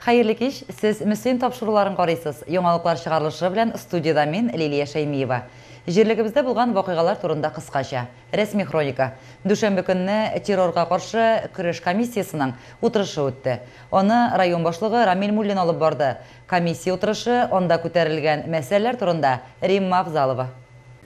Hayırlı kеш, siz Müslüm тапшыруларын қарайсыз. Яңалыклар чыгарылышы белән студияда мин Лилия Шаймиева. Җирлегебездә булган вакыйгалар турында кыскача. Рәсми хроника. Дүшәмбе көнне террорга каршы көрәш комиссиясының утырышы үтте. Аны район башлыгы Рамил Муллин алып барды. Комиссия утырышы, онда күтәрелгән мәсьәләләр турында Римма Авзалова.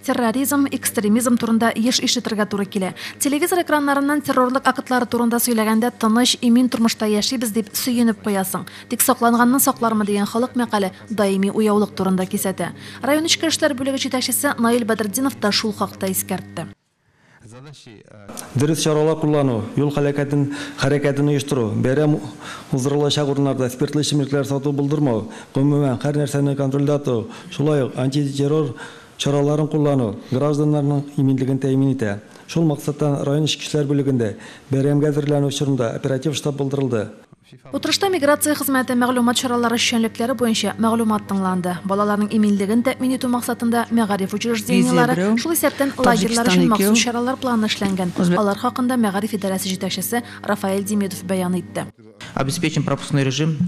Терроризм, экстремизм турында еш ишетергә туры килә. Телевизор экраннарыннан террорлык акытлары турында сөйләгәндә тыныч, имин тормышта яшибез дип сөенеп куясың. Тик сакланганны саклармы дигән халык мәкале даими уяулык турында кисәтә. Район эчке эшләр бүлеге җитәкчесе Наил Бәдретдинов та шул хакта искәртте. Дөрес чаралар куллану, юл хәрәкәтен оештыру, бәйрәм уздырылачак урыннарда спиртлы эчемлекләр сату булдырмау, гомумән һәр нәрсәне контрольдә тоту, шулай ук антитеррор чараларын куллану гражданнарның иминлеген тәэмин итә. Шул максаттан район эчке эшләр бүлегендә бәйрәмгә әзерләнү чорында оператив штаб булдырылды. Утырышта миграция хезмәте мәгълүмат чаралары эшчәнлекләре буенча мәгълүмат тыңланды. Балаларның иминлеген тәэмин итү максатында мәгариф учреждениялары, шул исәптән лагерьлар өчен махсус чаралар планы эшләнгән. Алар хакында мәгариф идарәсе җитәкчесе Рафаэль Демидов бәян итте. Обеспечен пропускной режим.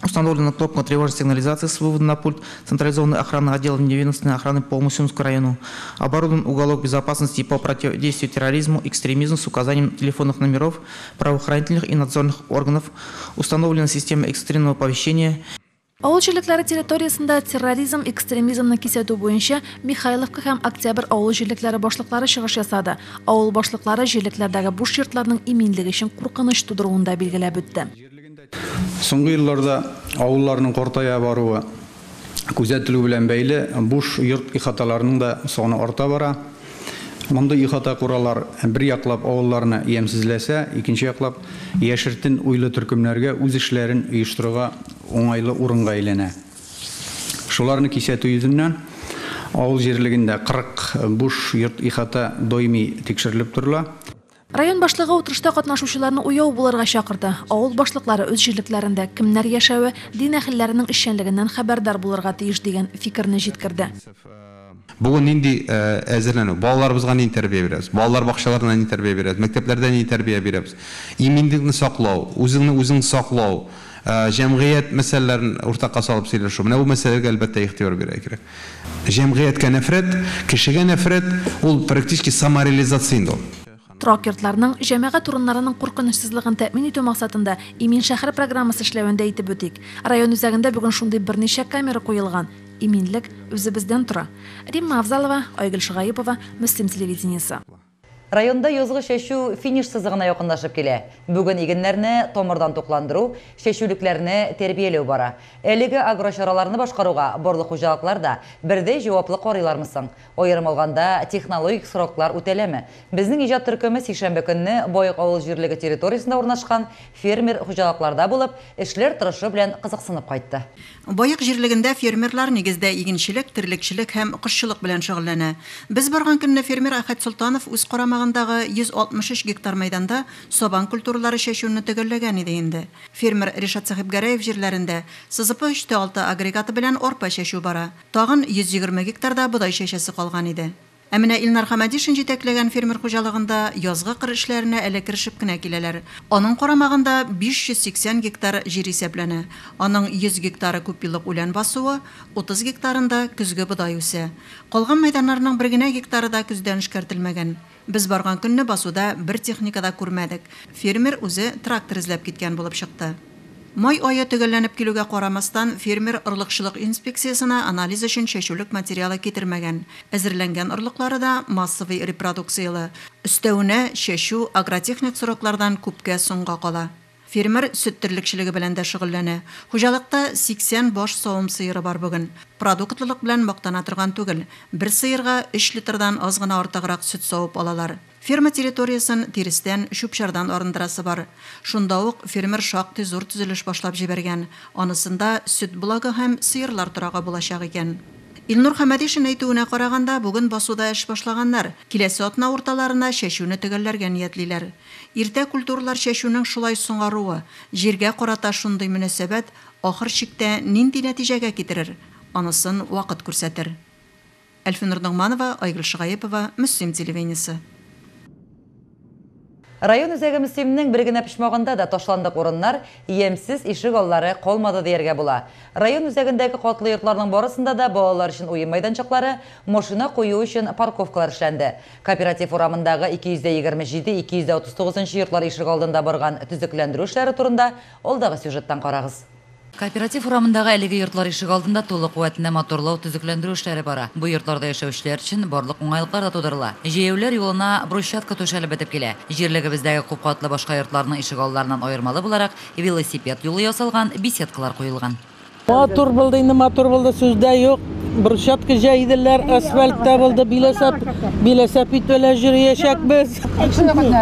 Установлена кнопка тревожной сигнализации с выводом на пульт централизованной охраны отдела неведомственной охраны по Мусюмскому району. Оборудован уголок безопасности по противодействию терроризму, экстремизму с указанием телефонных номеров правоохранительных и надзорных органов. Установлена система экстренного оповещения. Авыл җирлекләре территориясендә терроризм, экстремизмны кисәтү буенча Михайловка һәм Октябрь авыл җирлекләре башлыклары чыгыш ясады. Авыл башлыклары җирлекләрдәге буш йортларның иминлеге өчен куркыныч тудыруында билгеләп үтте. Соңгы елларда авылларның картая баруы күзәтелү белән бәйле буш йорт ихаталарының да саны арта бара. Монда ихата куралар бер яклап авылларны ямсызләсә, икенче яклап яшертен уйлы төркемнәргә үз эшләрен оештыруга уңайлы урынга әйләнә. Шуларны кисәтү йөзеннән авыл җирлегендә 40 буш йорт ихата даими тикшерелеп торыла. Район башлыгы утырышта катнашучыларны уяу булырга чакырды. Авыл башлыклары үз җирлекләрендә кемнәр яшәве, дин әһелләренең эшчәнлегеннән хәбәрдар булырга тиеш дигән фикерне җиткерде. Бүген нинди әзерләнү? Балаларыбызга нинди тәрбия бирәбез? Балалар бакчаларына нинди тәрбия бирәбез? Мәктәпләрдә нинди тәрбия бирәбез? Иминлекне саклау, үзеңне саклау, җәмгыять мәсьәләләрен уртакка салып сөйләшү. Менә бу мәсьәләгә әлбәттә ихтыяр бирә кирәк. Җәмгыятькә нәфрәт, кешегә нәфрәт, ул практически самореализация инде. Торак йортларның җәмәгать урыннарының куркынычсызлыгын тәэмин итү максатында Имин шәһәр программасы эшләвендә әйтеп үтик. Район үзәгендә бүген шундый берничә камера куелган. Иминлек үзебездән тора. Римма Авзалова, Айгөл Шыгаепова, Мөслим телевидениесе. Районда язгы шәшү финиш сызыгына якынлашып килә. Бүген игеннәрне томырдан тукландыру, шәшүлекләрне тәрбияләү бара. Әлеге агрочараларны башкаруга барлык хуҗалыклар да бердәй җаваплы карыйлармысың. Аерым алганда технологик сроклар үтәләме? Безнең иҗат төркеме сишәмбе көнне Боек авыл җирлеге территориясендә урнашкан фермер хуҗалыкларда булып, эшләр торышы белән кызыксынып кайтты. Боек җирлегендә фермерлар нигездә игенчелек, терлекчелек һәм кошчылык белән шөгыльләнә. Без барган көнне фермер Әхәт Солтанов үз карамагындагы 163 гектар мәйданда сабан культуралары шәшүне төгәлләгән иде инде. Фермер Ришат Сахибгәрәев җирләрендә СЗП-6 агрегаты белән арпа шәшү бара. Тагын 120 гектарда бодай шәшәсе калган иде. Әмінә Илнар Хамадишин җитәкләгән фермер хуҗалыгында язгы кыр эшләренә әле керешеп кенә киләләр. Аның карамагында 580 гектар җир исәпләнә. Аның 100 гектары күпьеллык үлән басуы, 30 гектарында көзге бодай үсә. Калган мәйданнарның бер генә гектары да көздән эшкәртелмәгән. Без барган көнне басуда бер техникада күрмәдек. Фермер үзе трактор эзләп киткән булып чыкты. Май айы төгәлләнеп килүгә карамастан фермер орлыкчылык инспекциясына анализ өчен шәшүлек материалы китермәгән. Әзерләнгән орлыклары да массовый репродукциялы. Өстәвенә шәшү агротехник сроклардан күпкә соңга кала. Фермер сөт терлекчелеге белән дә шөгыльләнә. Хуҗалыкта 80 баш савым сыеры бар бүген. Продуктлылык белән мактана торган түгел. Бер сыерга 3 литрдан аз гына артыграк сөт савып алалар. Ферма территориясын тиристән, шүпчардан арындырасы бар. Шунда ук фермер шактый зур төзелеш башлап җибәргән. Анысында сөт булагы һәм сыерлар торагы булачак икән. Илнур Хамадишин әйтүенә караганда, бүген басуда эш башлаганнар. Киләсе атна урталарына шәшүне төгәлләргә ниятлиләр. Иртә культуралар шәшүнең шулай соңаруы, җиргә карата шундый мөнәсәбәт ахыр чиктә нинди нәтиҗәгә китерер? Анысын вакыт күрсәтер. Әлфинур Ногманова, Айгөл Шыгаепова, Мөслим телевидениесе. Район үзәге мөселимнең бер генә пишмагында да ташландык урыннар ямсыз ишек аллары калмады дияргә була. Район үзәгендәге катлы йортларның барысында да балалар өчен уен мәйданчыклары, машина кую өчен парковкалар эшләнде. Кооператив урамындагы 227-239 йортлар ишек алдында барган төзекләндерү эшләре турында алдагы сюжеттан карагыз. Кооператив урамындагы әлеге йортлар ишек алдында тулы куәтендә моторлау, төзекләндерү эшләре бара. Бу йортларда яшәүчеләр өчен барлык уңайлыклар да тудырыла. Җәяүләр юлына брусчатка түшәлеп бетеп килә. Җирлегебездәге күп катлы башка йортларның ишек алларыннан аермалы буларак велосипед юлы ясалган, беседкалар куелган. Мотор булды, инде мотор булды, сүздә юк. Брусчатка җәйделәр, асфальтта булды, велосипед белән йөрәчәкбез.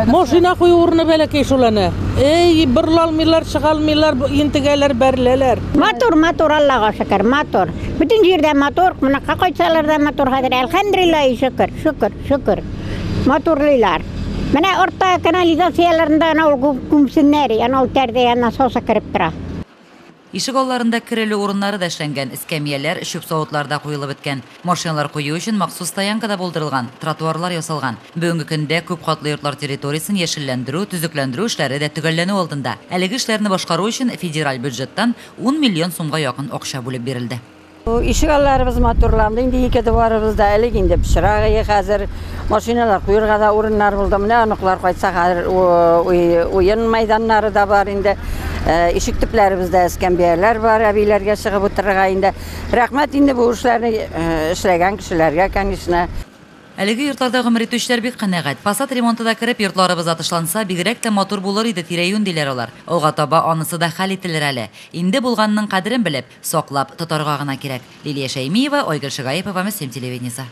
Машина кую урыны бәләкәй шуланы. Берлалмыйлар, чыгалмыйлар, интегәләр, бәрләләр. Мотор, Аллага шөкер, мотор. Бүтән җирдә мотор, моны кайчалар да мотор хәзер. Әлхәмдүлиллаһи шөкер. Моторлыйлар. Менә орта канализацияләрендә анау күмсеннәр, анау тәрдә насосы кирип тора. Ишек алларында керелү урыннары да эшләнгән, эскәмияләр, чүп савытларда куелып беткән. Машиналар кую өчен махсус стоянкада булдырылган, тротуарлар ясалган. Бүгенге көндә күп катлы йортлар территориясын яшелләндерү, төзекләндерү эшләре дә төгәлләнү алдында. Әлеге эшләрне башкару өчен федераль бюджеттан 10 миллион сумга якын акча бүлеп бирелде. Ишек алларыбыз моторланды, инде икәде барыбыз да әлеге инде пешерәгә хәзер машиналар куярга да урыннар булды. Менә аныклар кайтса хәзер уен мәйданнары да бар инде. Ишек төпләребездә эскәмбияләр бар, әбиләргә чыгып утырырга инде. Рәхмәт инде бу эшләрне эшләгән кешеләргә, конечно. Әлеге йортларда гомер итүчеләр бик канәгать. Пассат ремонтында кирип йортларыбыз атышланса, бигрәк тә матур булыр иде тирә-юнь диләр алар. Алга таба анысы да хәл ителер әле. Инде булганның кадерен белеп, саклап тотарга гына кирәк. Лилия Шәймиева, Айгөл Шыгаепова, Мөселим телевидениесе.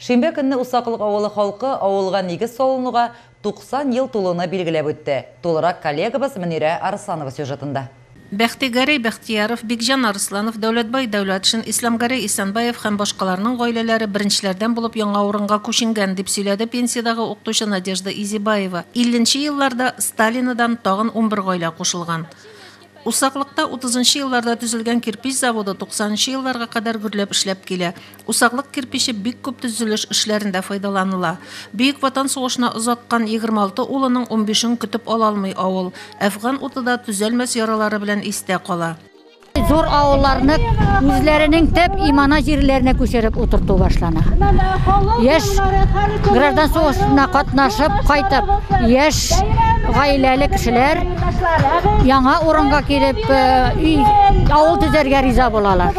Шимбә көнне Усаклык авылы халкы авылга нигез салынуга 90 ел тулуны билгеләп үтте. Тулырак коллегабыз Мөнирә Арсланова сюжетында. Бәхтигарей Бәхтияров, Бикжан Арсланов, Дәүләтбай Дәүләтшин, Исламгарей Исәнбаев һәм башкаларның гаиләләре беренчеләрдән булып яңа урынга күченгән дип сөйләде пенсиядагы укытучы Надежда Изибаева. 50нче елларда Сталинадан тагын 11 гаилә кушылган. Усаклыкта 30нчы елларда төзелгән кирпич заводы 90нчы елларга кадәр гөрләп эшләп килә. Усаклык кирпиче бик күп төзелеш эшләрендә файдаланыла. Бөек Ватан сугышына озаткан 26 улының 15-ен көтеп ала алмый авыл. Әфган утыда түзәлмәс яралары белән истә кала. Зур авылларны үзләренең төп имана җирләренә күчереп утырту башлана. Яшь граждан сугышына катнашып кайтып, яшь гаиләле кешеләр яңа урынга килеп авыл төзәргә риза булалар.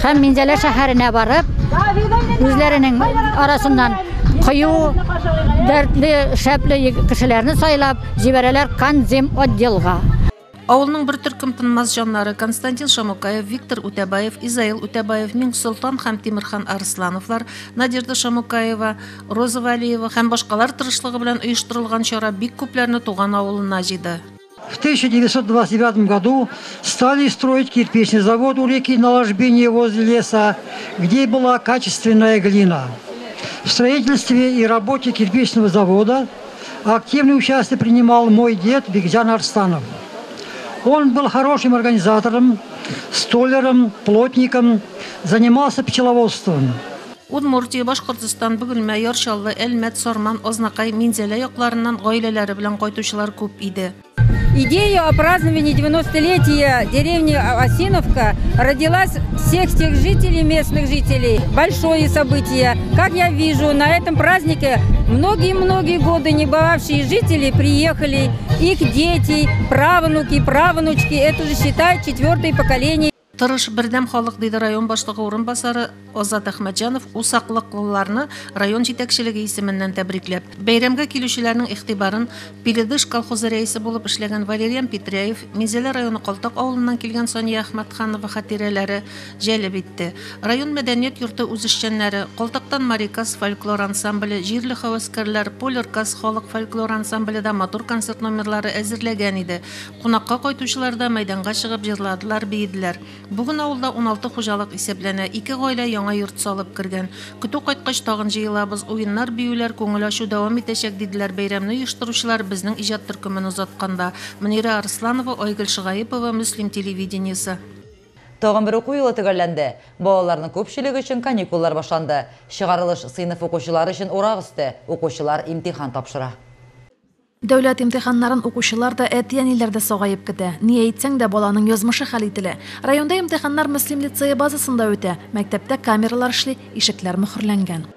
Һәм Минзәлә шәһәренә барып, үзләренең арасыннан кыю, дәртле, шәпле кешеләрне сайлап җибәрәләр Канзем отделга. Авылның бер төркем тынмас җаннары Константин Шамукаев, Виктор Үтәбаев, Изаил Үтәбаев, Миңсултан һәм Тимирхан Арслановлар, Надежда Шамукаева, Роза Валиева һәм башкалар тырышлыгы белән оештырылган чара бик күпләрне туган авылына җыйды. В 1929 году стали строить кирпичный завод у реки на ложбине возле леса, где была качественная глина. В строительстве и работе кирпичного завода активное участие принимал мой дед Бикжан Арсланов. Он был хорошим организатором, столяром, плотником, занимался пчеловодством. Удмуртия, Башкортстан, Бөгелмә, Яршаллы, Әлмәт, Сарман, Азнакай, Минзәлә якларыннан гаиләләре белән кайтучылар күп иде. Идея о праздновании 90-летия деревни Осиновка родилась всех тех жителей, местных жителей. Большое событие. Как я вижу, на этом празднике многие-многие годы не бывавшие жители приехали, их дети, правнуки, правнучки, это же считай 4-е поколение. Тырыш бердәм халык диде район башлыгы урынбасары Азат Әхмәтҗанов усаклыклыларны район җитәкчелеге исеменнән тәбрикләп. Бәйрәмгә килүчеләрнең игътибарын Пиледыш колхозы рәисе булып эшләгән Валериян Петряев, Минзәлә районы Калтак авылыннан килгән Сания Әхмәтханова хатирәләре җәлеп итте. Район мәдәният йорты үзешчәннәре, Калтактан Марикас фольклор ансамбле, Җирле хаваскәрләр, Полеркас халык фольклор ансамбле да матур концерт номерлары әзерләгән иде. Кунакка кайтучылар да мәйданга чыгып җырладылар, бейделәр. Бүген авылда 16 хуҗалык исәпләнә, 2 гаилә яңа йорт салып кергән. Көтү кайткач тагын җыелабыз, уеннар, биюләр, күңел ачу дәвам итәчәк диделәр бәйрәмне оештыручылар безнең иҗат төркемен узатканда. Мөнирә Арсланова, Айгөл Шыгаепова, Мөселим телевидениесе. Тоғын бір оқу елі тігірленді. Балалардың көпшілігі үшін каникуллар башланды. Шығарылыш сыйныф оқушылары үшін орақ үсті. Оқушылар имтихан тапшыра. Дәүләт имтиханнарын укучылар да әтиәниләрдә сагайып китә. Ни әйтсәң дә баланың язмышы хәл ителә. Районда имтиханнар Мөслим лицее базасында үтә. Мәктәптә камералар эшли, ишекләр мөхөрләнгән.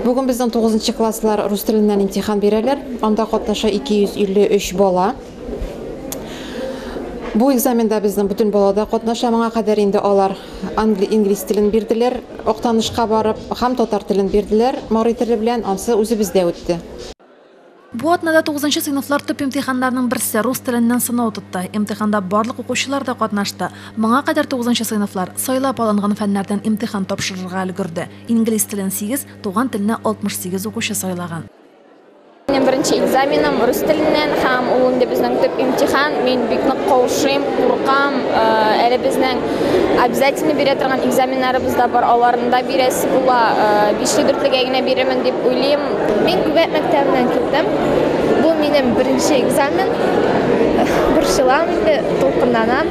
Бүген безнең 9 класслар рус теленнән имтихан бирәләр. Анда катнаша 253 бала. Бу экзаменда безнең бөтен балада катнаша. Моңа кадәр инде алар инглиз телен бирделәр, октанышка барып, һәм татар телен бирделәр. Морый теле белән ансы үзебездә үтте. Бу атнада 9 сыйныфлар төп имтиханнарның берсе рус теленнән сынау тотты. Имтиханда барлык укучылар да катнашты. Моңа кадәр 9 сыйныфлар сайлап алынган фәннәрдән имтихан тапшырырга өлгерде. Инглиз телен 8, туган телне 68 укучы сайлаган. Менің бірінші экзаменім рус тілінен, һәм ул инде безнең төп имтихан. Мен бик нык каушыйм, куркам. Әле безнең обязательно бирә торган экзаменнарыбыз да бар, аларында бирәсе була. 5-4-легә генә бирәмен дип уйлыйм. Мен Күбәт мәктәбеннән килдем. Бу минем беренче экзамен. Борчылам инде, толкыннанам.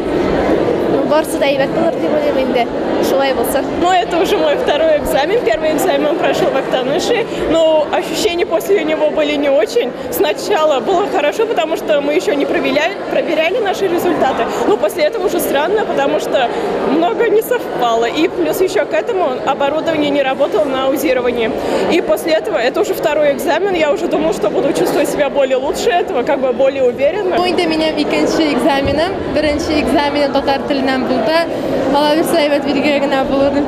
Барысы да әйбәт булыр дип уйлыйм инде. Шулай булса. Но это уже мой второй экзамен. Первый экзамен прошел в Актаныши, но ощущения после него были не очень. Сначала было хорошо, потому что мы еще не проверяли наши результаты. Но после этого уже странно, потому что много не совпало. И плюс еще к этому оборудование не работало на аудировании. И после этого, это уже второй экзамен, я уже думала, что буду чувствовать себя более лучше этого, как бы более уверенно. Bu indi benim ikinci egzaminim. Birinci egzaminim tatar tilinden buldu. Hala bir sayfet bilgigine bulurdum.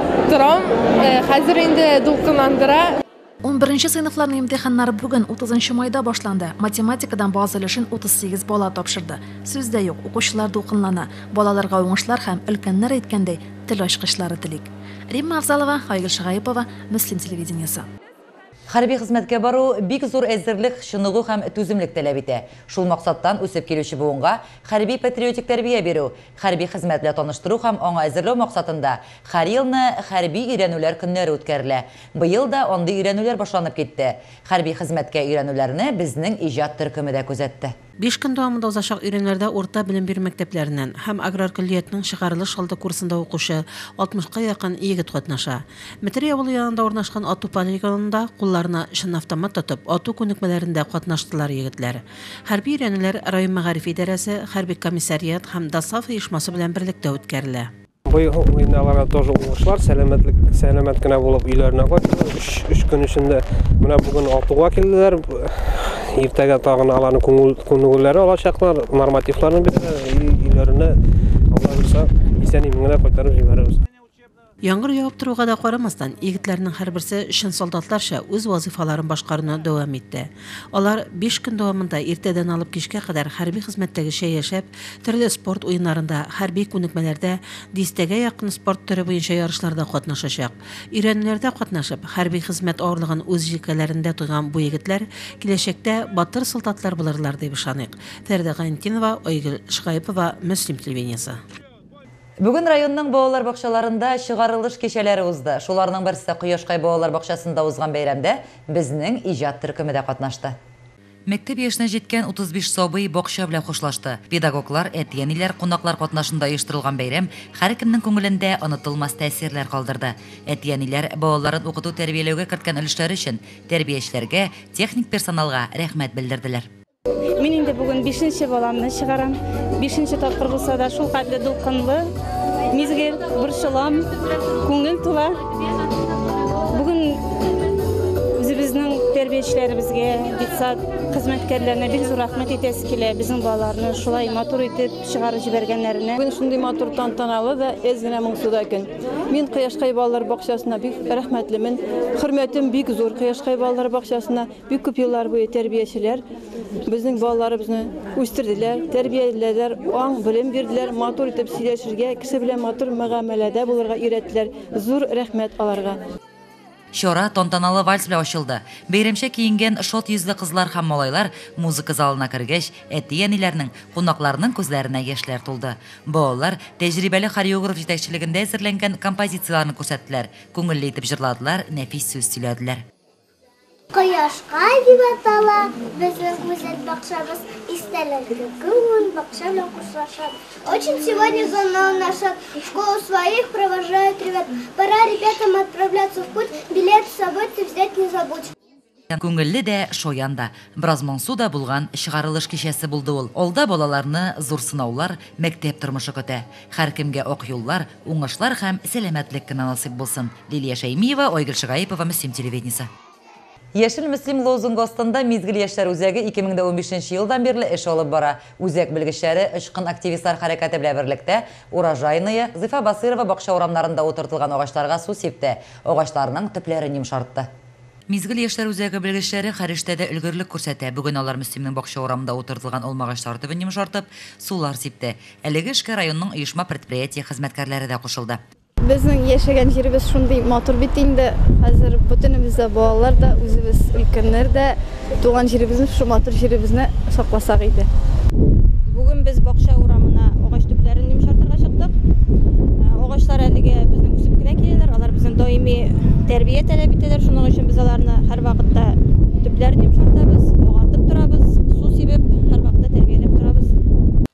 Hazır indi dulkınlandıra. 11 сыйныфларның имтиханнары бүген 30 майда башланды. Математикадан база өлешен 38 бала тапшырды. Сүздә юк, укучылар дулкынлана. Балаларга уңышлар һәм өлкәннәр әйткәндәй тел ачкычлары телик. Римма Авзалова, Айгөл Шагайпова, Мөслим телевидениесе. Хәрби хезмәткә бару бик зур әзерлек, шуныгы һәм түземлек таләп итә. Шул максаттан үсеп килүче буынга хәрби патриотик тәрбия бирү, хәрби хезмәт белән таныштыру һәм аңа әзерләү максатында һәр елны хәрби өйрәнүләр көннәре үткәрелә. Быел да андый өйрәнүләр башланып китте. Хәрби хезмәткә өйрәнүләрне безнең иҗат төркеме дә күзәтте. 5 көн дәвамында узачак өйрәнүләрдә урта белем бирү мәктәпләреннән һәм аграр көллиятның чыгарылыш алды курсында укучы 60-ка якын егет катнаша. Мәтрә авылы янында урнашкан ату полигонында кулларына шын автомат тотып, ату күнекмәләрендә катнаштылар егетләр. Хәрби өйрәнүләр район мәгариф идарәсе, хәрби комиссариат һәм ДАСАФ оешмасы белән берлектә үткәрелә. Быел уйналарга тоже уңышлар, сәламәт кенә булып өйләренә кайттылар. 3 көн эчендә менә бүген Алтуга килделәр. Иртәгә тагын аларны күнегүләре алачаклар, нормативларны өйләренә Алла bilsa исән-имин кайтарып җибәрәбез. Яңгыр явып торуга да карамастан, егетләрнең һәрберсе шын солдатларча үз вазифаларын башкаруны дәвам итте. Алар 5 көн дәвамында иртәдән алып кичкә кадәр хәрби хезмәттәгечә яшәп, төрле спорт уеннарында, хәрби күнекмәләрдә, 10-гә якын спорт төре буенча ярышларда катнашачак. Өйрәнүләрдә катнашып, хәрби хезмәт авырлыгын үз җилкәләрендә тойган бу егетләр киләчәктә батыр солдатлар булырлар дип ышаныйк. Фәрдә Гантинова, Айгөл Шагайпова, Мөслим телевидениесе. Бүген районның балалар бакчаларында чыгарылыш кичәләре узды. Шуларның берсе Кояшкай балалар бакчасында узган бәйрәмдә безнең иҗат төркеме дә катнашты. Мәктәп яшенә җиткән 35 сабый бакча белән хушлашты. Педагоглар, әтиәниләр, кунаклар катнашында оештырылган бәйрәм һәркемнең күңелендә онытылмас тәэсирләр калдырды. Әтиәниләр балаларын укыту тәрбияләүгә керткән өлешләре өчен тәрбиячеләргә, техник персоналга рәхмәт белдерделәр. Мен инде бүген 5-нче баламны чыгарам. 5-нче тапкыр булса да шул кадәр дулкынлы, мизгел, борчылам, күңел тула. Бүген үзебезнең тәрбиячеләребезгә, детсад хезмәткәрләренә бик зур рәхмәт итәсе килә. Безнең балаларны шулай матур итеп чыгарып җибәргәннәренә. Бүген шундый матур тантаналы да әзгенә моңсуда көн. Мин Кояшкай балалар бакчасына бик рәхмәтлемен. Хөрмәтем бик зур Кояшкай балалар бакчасына. Бик күп еллар буе тәрбиячеләр безнең балаларыбызны үстерделәр, тәрбияләделәр, аң белем бирделәр, матур итеп сөйләшергә, кеше белән матур мөгамәләдә булырга өйрәттеләр. Зур рәхмәт аларга. Чора тантаналы вальс белән ачылды. Бәйрәмчә киенгән шот йөзле кызлар һәм малайлар музыка залына кергәч, әти-әниләрнең, кунакларның күзләренә яшьләр тулды. Балалар тәҗрибәле хореограф җитәкчелегендә әзерләнгән композицияларны күрсәттеләр, күңелле итеп җырладылар, нәфис сүз сөйләделәр. Кояшкай дип атала безнең үзәк бакчабыз, Очень сегодня звонил наша школа своих, провожают ребят. Пора ребятам отправляться в путь, билет с собой ты взять не забудь. Күңелле дә, шоян да, бераз моңсу да булган чыгарылыш кичәсе булды ул. Алда балаларны зур сынаулар, мәктәп тормышы көтә. Һәркемгә ак юллар, уңышлар һәм сәламәтлек кенә насыйп булсын. Лилия Шәймиева, Айгөл Шыгаипова, Мөслим телевидениесе. Яшел Мөслим лозунгы астында Мизгел яшьләр үзәге 2015 елдан бирле эш алып бара. Үзәк белгечләре очкын активистлар хәрәкәте белән берлектә Урожайная, Зифа Басырова бакча урамнарында утыртылган агачларга су сипте. Агачларның төпләрен йомшартты. Мизгел яшьләр үзәге белгечләре Хәриштәдә өлгерлек күрсәтә. Бүген алар Мөслимнең бакча урамында утыртылган алмагачлар төбен йомшартып, сулар сипте. Әлеге эшкә районның оешма предприятие хезмәткәрләре дә кушылды. Безнең яшәгән җиребез шундый матур бит инде. Хәзер бөтенебездә балалар да, үзебез өлкәннәр дә туган җиребезне, шу матур җиребезне сакласак иде. Бүген без бакча урамына агач төпләрен йомшартырга чыктык. Агачлар әлегә безнең үсеп кенә киләләр. Алар безнең даими тәрбия таләп итәләр. Шуның өчен без аларны һәр вакытта төпләрен йомшартабыз, агартып торабыз, су сибеп, һәр вакытта тәрбияләп торабыз.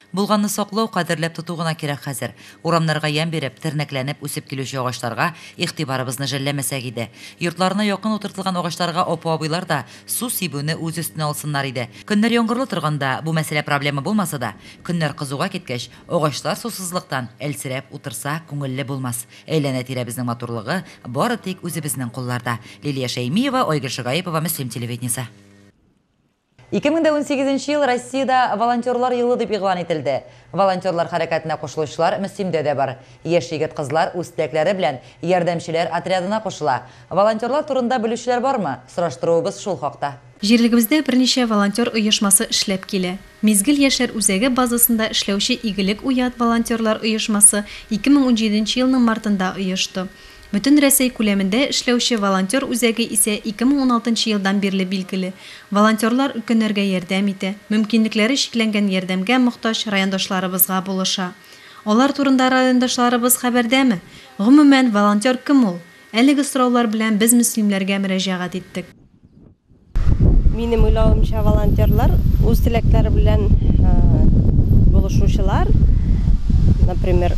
Булганны саклау, кадерләп тоту гына кирәк хәзер. Урамнарга ян биреп, тернәкләнеп үсеп килүче агачларга игътибарыбызны жәлләмәсәк иде. Йортларына якын утыртылган агачларга апа-абыйлар да су сибүне үз өстенә алсыннар иде. Көннәр яңгырлы торганда бу мәсьәлә проблема булмаса да, көннәр кызуга киткәч, агачлар сусызлыктан әлсерәп утырса күңелле булмас. Әйләнә-тирәбезнең матурлыгы бары тик үзебезнең кулларда. Лилия Шәймиева, Айгөл Шыгаипова, Мөслим телевидениесе. 2018 ел Россиядә волонтерлар елы дип игълан ителде. Волонтерлар хәрәкәтенә кушылучылар Мөслимдә дә бар. Яшь егет-кызлар үз теләкләре белән ярдәмчеләр отрядына кушыла. Волонтерлар турында белүчеләр бармы? Сораштыруыбыз шул хакта. Җирлегебездә берничә волонтер оешмасы эшләп килә. Мизгел яшьләр үзәге базасында эшләүче Игелек уят волонтерлар оешмасы 2017 елның мартында оешты. Бүтән Россия күләмендә эшләүче волонтер үзәге исә 2016 елдан бирле билгеле. Волонтерлар өлкәннәргә ярдәм итә, мөмкинлекләре шикләнгән ярдәмгә мохтаҗ райондашларыбызга булыша. Алар турында райондашларыбыз хәбәрдәме? Гомумән, волонтер кем ул? Әлеге сораулар белән без мөслимләргә мөрәҗәгать иттек. Минем уйлавымча, волонтерлар үз теләкләре белән булышучылар, например,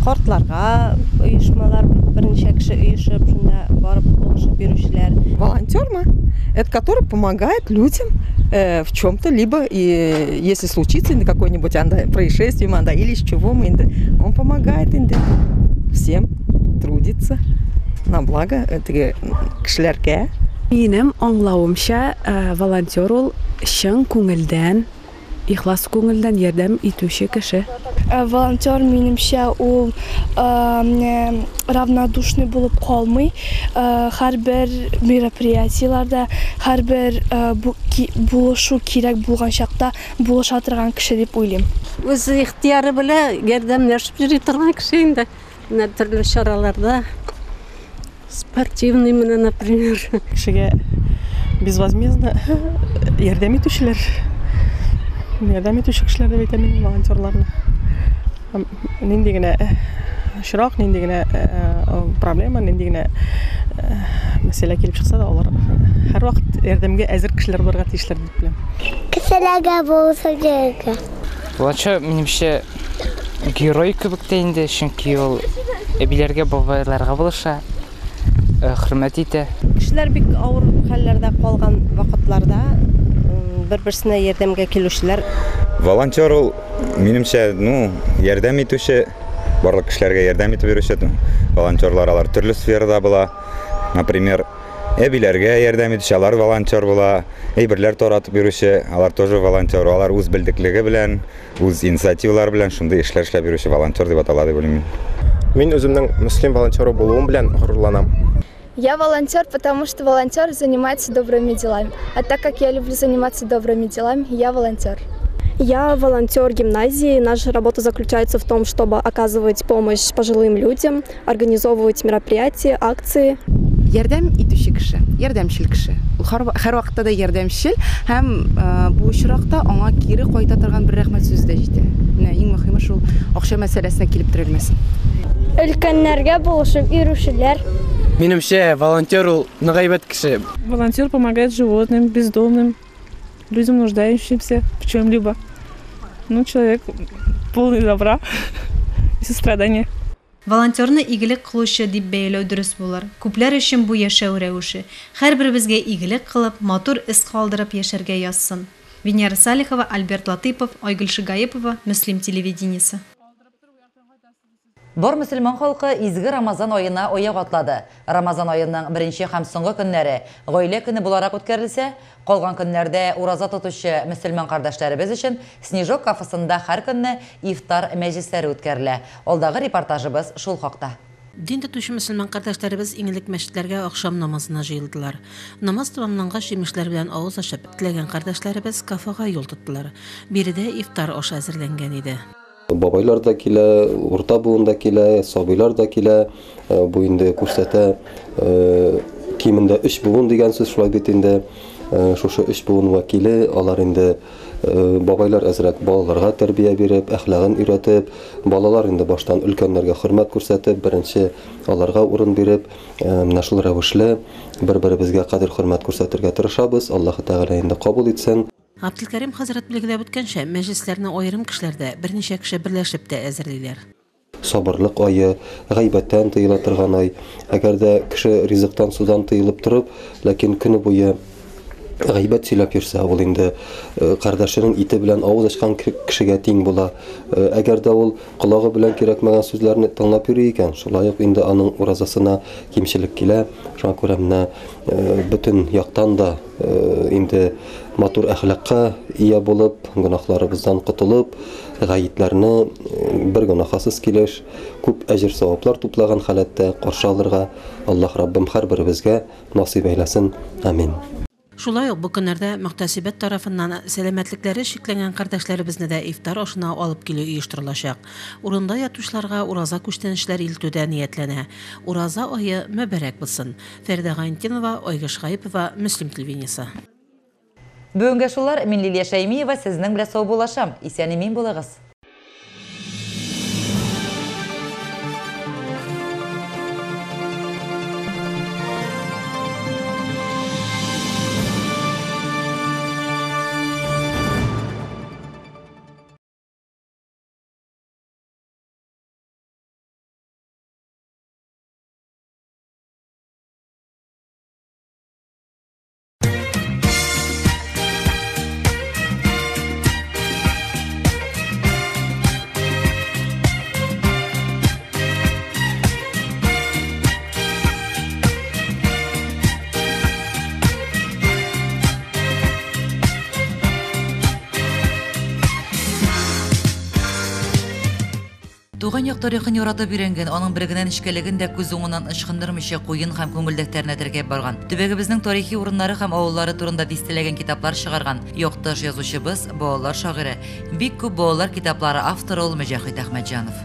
картларга оешмалар, берничә кеше оешып, шунда барып булышып бирүчеләр. Волонтерма – это который помогает людям в чем-то, либо и если случится какое-нибудь происшествие или из чего он помогает всем, трудится на благо кешеләргә. Минем аңлавымча, волонтер ул чын күңелдән, ихлас күңелдән ярдәм итүче кеше. Волонтер минемчә ул равнодушный булып калмый. Һәрбер мероприятиеларда, һәрбер булышу кирәк булган чакта булыша торган кеше дип уйлыйм. Үз ихтияры белән ярдәмләшеп йөри торган кеше инде. Төрле чараларда. Спортивный менә, например. Кешегә безвозмездно ярдәм итүчеләр. Ярдәм итүче кешеләр дип әйтәм мин волонтерларны. Нинди генә ширак, нинди генә проблема, нинди генә мәсьәлә килеп чыкса да, алар һәрвакыт ярдәмгә әзер кешеләр булырга тиешләр дип беләм. Кешеләргә булса кирәк. Волонтер минемчә герой кебек тә инде, чөнки ул әбиләргә, бабайларга булыша. Хөрмәт итә. Кешеләр бик авыр хәлләрдә калган вакытларда бер-берсенә ярдәмгә килүчеләр. Волонтер ул минемчә, ярдәм итүче, барлык кешеләргә ярдәм итеп бирүче. Волонтерлар алар төрле сферада була. Например, әбиләргә ярдәм итүче, алар волонтер була. Әйберләр таратып бирүче, алар тоже волонтер. Алар үз белдеклеге белән, үз инициативалары белән шундый эшләр эшләп бирүче волонтер дип атала дип уйлыйм. Мин үземнең мөслим волонтеры булуым белән горурланам. Я волонтер, потому что волонтер занимается добрыми делами. А так как я люблю заниматься добрыми делами, я волонтер. Я волонтер гимназии. Наша работа заключается в том, чтобы оказывать помощь пожилым людям, организовывать мероприятия, акции. Ярдәм итүче кеше, ярдәмчел кеше. Ул һәр вакытта да ярдәмчел һәм бу очракта аңа кире кайта торган бер рәхмәт сүзе дә җитә. Менә иң мөһиме шул акча мәсьәләсенә килеп терелмәсен. Өлкәннәргә булышып йөрүчеләр. Минемчә, волонтер ул ныгайбәт кеше. Волонтер помогает животным, бездомным, людям нуждающимся в чем-либо. Ну, человек полный добра и сострадания. Волонтерны игілік қылушы деп бәйлеу дұрыс болар. Күпләр үшін бұл яшәу рәвеше. Һәрбіребезгә игілік қылып, матур із қалдырып яшәргә язсын. Венера Салихова, Альберт Латыпов, Айгүл Шигаепова, Муслим телевидениесі. Бор мусульман халқы изгі Рамазан ойына ояқ атлады. Рамазан ойының бірінші һәм соңғы күннәре ғойле күні буларак үткәрелсә, қалған күннәрдә ураза тотучы мусульман кардәшләребез өчен Снежок кафесында һәр көнне ифтар мәҗлесләре үткәрелә. Алдагы репортажыбыз шул хакта. Дин тотучы мусульман кардәшләребез иңелек мәчетләргә ахшам намазына җыелдылар. Намаз тәмамлангач җимешләр белән авыз ачып, теләгән кардәшләребез кафега юл тоттылар. Биредә ифтар ашы әзерләнгән иде. Бабайлар да килә, урта буын да килә, сабыйлар да килә. Бу инде күрсәтә кимендә 3 буын дигән сүз шулай бит инде. Шушы 3 буын вәкиле, алар инде бабайлар әзрәк балаларга тәрбия биреп, әхлагын өйрәтеп, балалар инде баштан өлкәннәргә хөрмәт күрсәтеп, беренче аларга урын биреп, менә шул рәвешле бер-беребезгә кадер хөрмәт күрсәтергә тырышабыз. Аллаһы Тәгалә инде кабул итсен. Абделкәрим хәзрәт билгеләп үткәнчә, мәҗлесләрне аерым кешеләрдә берничә кеше берләшеп тә әзерлиләр. Сабырлык айы, гайбәттән тыела торган ай. Әгәр дә кеше ризыктан судан тыелып торып, ләкин көне буе гайбәт сөйләп йөрсә, ул инде кардәшенең ите белән авыз ачкан кешегә тиң була. Әгәр дә ул колагы белән кирәкмәгән сүзләрне тыңлап йөри икән, шулай ук инде аның уразасына кимчелек килә. Шуңа күрә менә бөтен яктан да инде матур әхлакка ия булып, гөнаһларыбыздан котылып, гаетләрне бер гөнаһсыз килеш, күп әҗр саваплар туплаган халәттә каршы алырга Аллаһ Раббим һәрберебезгә насыйп әйләсен. Амин. Шулай ук бу көннәрдә мөхтәсибәт тарафыннан сәламәтлекләре шикләнгән кардәшләребезне дә ифтар ашына алып килү оештырылачак. Урында ятучыларга ураза күчтәнешләр илтүдә ниятләнә. Ураза ае мәбәрәк булсын. Фәрдә Гайнтинова, Айгөл Шигаепова, Муслим телевидениесе. Бүгенге шулар, мин Лилия Шәймиева сезнең белән сау булашам. Исән-имин булыгыз. Туган як тарихын яратып өйрәнгән, аның бергеннән эшкәлеген дә күз уңыннан ычкындырмыйча куен һәм күңелдәфтәренә тергәп барган. Төбәгебезнең тарихи урыннары һәм авыллары турында дистәләгән китаплар чыгарган якташ язучыбыз, балалар шагыйре, бик күп балалар китаплары авторы ул Мөҗәһит Әхмәтҗанов.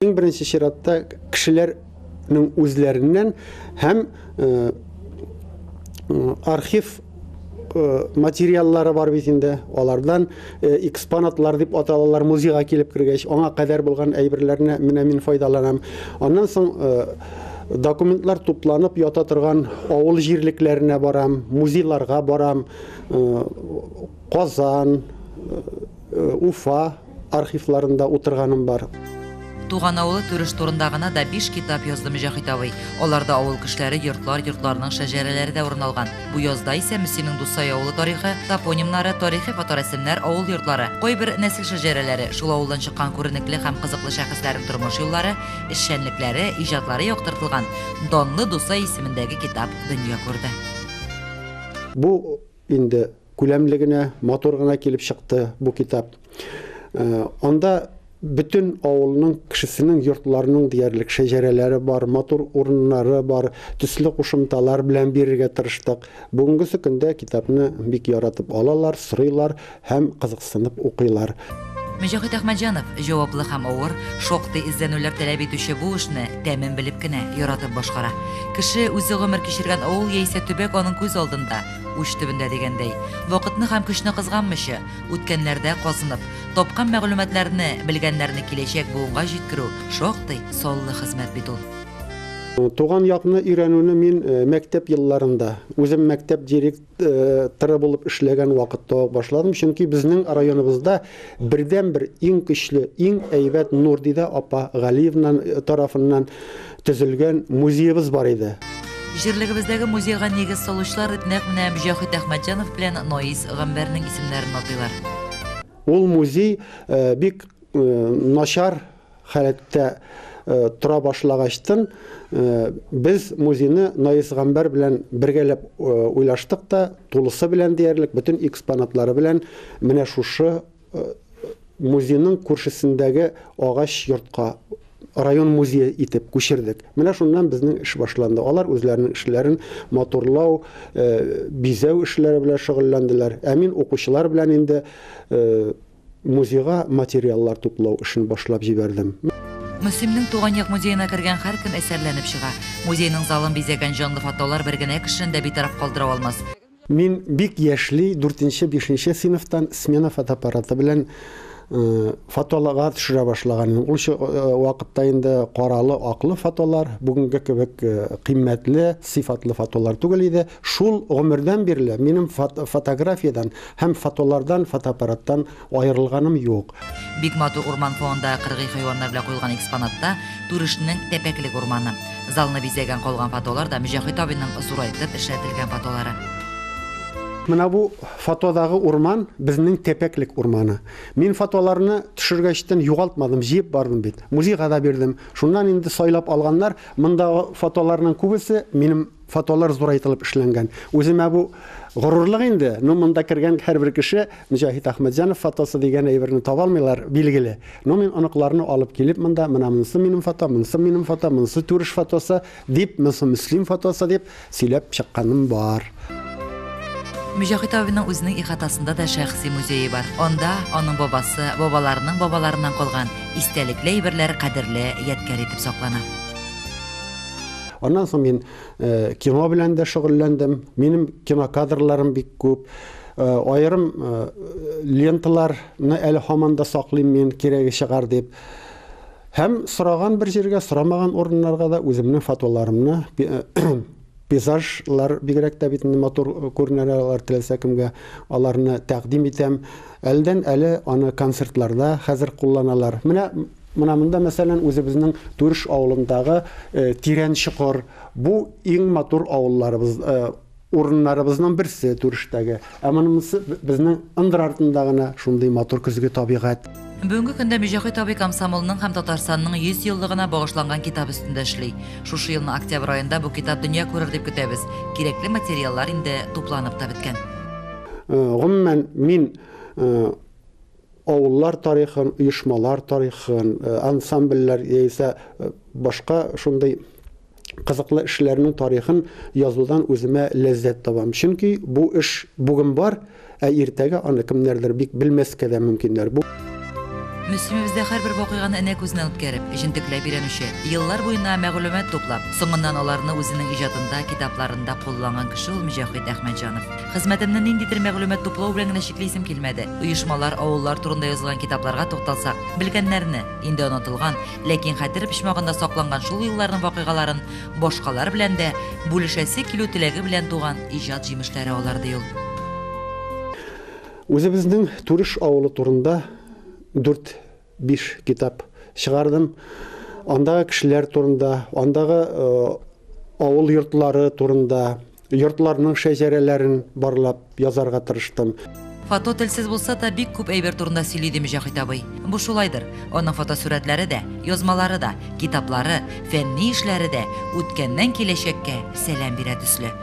Иң беренче чиратта кешеләрнең үзләреннән һәм архив материаллары бар бит инде, алардан экспонатлар дип аталалар, музейга килеп кергәч, аңа кадәр булган әйберләрне менә мин файдаланам. Аннан соң документлар тупланып ята торган авыл җирлекләренә барам, музейларга барам, Казан, Уфа архивларында утырганым бар. Туган авылы төреш турында гына да 5 китап язды Мөҗәһит абый. Аларда авыл кешеләре, йортларның шәҗәрәләре дә урын алган. Бу язда исә Мөслимнең Дусай авылы тарихы, топонимнары, тарихи фоторәсемнәр, авыл йортлары, кайбер нәсел шәҗәрәләре, шул авылдан чыккан күренекле һәм кызыклы шәхесләрнең тормыш юллары, эшчәнлекләре, иҗатлары яктыртылган данлы Дусай исемендәге китап дөнья күрде. Бу инде күләмлегенә, матур гына килеп чыкты бу китап. Анда bütün авылның кешесенең йортларының диярлек шәҗәрәләре бар, матур урыннары бар, төсле кушымталар белән бирергә тырыштык. Бүгенге көндә китапны бик яратып алалар, сорыйлар һәм кызыксынып укыйлар. Мөҗәһит Әхмәтҗанов җаваплы һәм авыр, шактый изләнүләр таләп итүче бу эшне тәмин белеп кенә яратып башкара. Кеше үзе гомер кичергән авыл яисә төбәк аның күз алдында, уч төбендә дигәндәй. Вакытны һәм көчне кызганмыйча, үткәннәрдә казынып, тапкан мәгълүматларны, белгәннәрне киләчәк буынга җиткерү шактый саллы хезмәт бит ул. Туган якны өйрәнүне мин мәктәп елларында, үзем мәктәп директоры булып эшләгән вакытта башладым, чөнки безнең районыбызда бердән-бер иң көчле, иң әйбәт Нурдида апа Галиевна тарафыннан төзелгән музеебыз бар иде. Җирлегебездәге музейга нигез салучылар нәкъ менә Мөҗахит Әхмәтҗанов белән Наис Гамбәрнең исемнәрен атыйлар. Ул музей бик начар халәттә тора башлагачтан без музейны Наис Гамбәр белән бергәләп уйлаштык та, тулысы белән диярлек, бөтен экспонатлары белән менә шушы музейның күршесендәге агач йортка район музее итеп күчердек. Менә шуннан безнең эш башланды. Алар үзләренең эшләрен матурлау, бизәү эшләре белән шөгыльләнделәр. Ә мин укучылар белән инде музейга материаллар туплау эшен башлап җибәрдем. Мөслимнең туган як музеена кергән һәр көн әсәрләнеп чыга. Музейның залын бизәгән җанлы фотолар бер генә кешене дә битараф калдыра алмас. Мин бик яшьли 4-5 сыйныфтан смена фотоаппараты белән фотоларга төшерә башлаганым. Ул вакытта инде каралы, аклы фотолар, бүгенге кебек кыйммәтле, сыйфатлы фотолар түгел иде. Шул гомердән бирле минем фотографиядан һәм фотолардан, фотоаппараттан аерылганым юк. Бик матур урман фонында кыргый хайваннар белән куелган экспонатта Турышның тәпәклек урманы. Залны бизәгән калган фотолар да Мөҗахит абыйның зурайтып эшләтелгән фотолары. Менә бу фотодагы урман безнең тәпәклек урманы. Мин фотоларны төшергәчтен югалтмадым, җыеп бардым бит. Музейга да бирдем. Шуннан инде сайлап алганнар, мондагы фотоларның күбесе минем фотолар зурайтылып эшләнгән. Үземә бу горурлык инде. Монда кергән һәрбер кеше Мөҗахит Әхмәтҗанов фотосы дигән әйберне таба алмыйлар, билгеле. Мин аныкларны алып килеп монда, менә монысы минем фото, монысы минем фото, монысы Турыш фотосы дип, монысы Мөслим фотосы дип сөйләп чыкканым бар. Мөҗахит абыйның үзенең ихатасында да шәхси музее бар. Анда аның бабасы, бабаларының бабаларыннан калган истәлекле әйберләр кадерле ядкар итеп саклана. Аннан соң мин кино белән дә шөгыльләндем. Минем кино кадрларым бик күп. Аерым ленталарны әле һаман да саклыйм мин, кирәге чыгар дип. Һәм сораган бер җиргә, сорамаган урыннарга да үземнең фотоларымны пейзажлар бигрәк тә бит матур күренәләр теләсә кемгә аларны тәкъдим итәм. Әлдән әле аны концертларда хәзер кулланалар. Менә монда мәсәлән үзебезнең Турыш авылындагы Тирән Чокыр, бу иң матур авылларыбыз, урыннарыбызның берсе Турыштагы. Ә монысы безнең ындыр артында гына шундый матур көзге табигать. Бүгенге көндә Мөҗахит абый комсомолның һәм Татарстанның 100 еллыгына багышланган китап өстендә эшли. Шушы елның октябрь аенда бу китап дөнья күрер дип көтәбез. Кирәкле материаллар инде тупланып та беткән. Гомумән мин авыллар тарихын, оешмалар тарихын, ансамбльләр яисә башка шундый кызыклы эшләрнең тарихын язудан үземә ләззәт табам. Чөнки бу эш бүген бар, ә иртәгә аны кемнәрдер бик белмәскә дә мөмкиннәр. Бу Мөслимебездә һәрбер вакыйганы энә күзеннән үткәреп, җентекләп өйрәнүче, еллар буена мәгълүмат туплап, соңыннан аларны үзенең иҗатында, китапларында кулланган кеше ул Мөҗахит Әхмәтҗанов. Хезмәтемне ниндидер мәгълүмат туплау белән генә чиклисем килмәде. Оешмалар, авыллар турында язылган китапларга тукталсак, белгәннәрне, инде онытылган, ләкин хәтер почмагында сакланган шул елларның вакыйгаларын башкалар белән дә бүлешәсе килү теләге белән туган иҗат җимешләре аларды ул. Үзебезнең Турыш авылы турында 4-5 китап чыгардым. Андагы кешеләр турында, андагы авыл йортлары турында, йортларның шәҗәрәләрен барлап язарга тырыштым. Фото телсез булса да бик күп әйбер турында сөйлиде Мөҗахит абый. Бу шулайдыр. Аның фотосурәтләре дә, язмалары да, китаплары, фәнни эшләре дә үткәннән киләчәккә сәлам бирә төсле.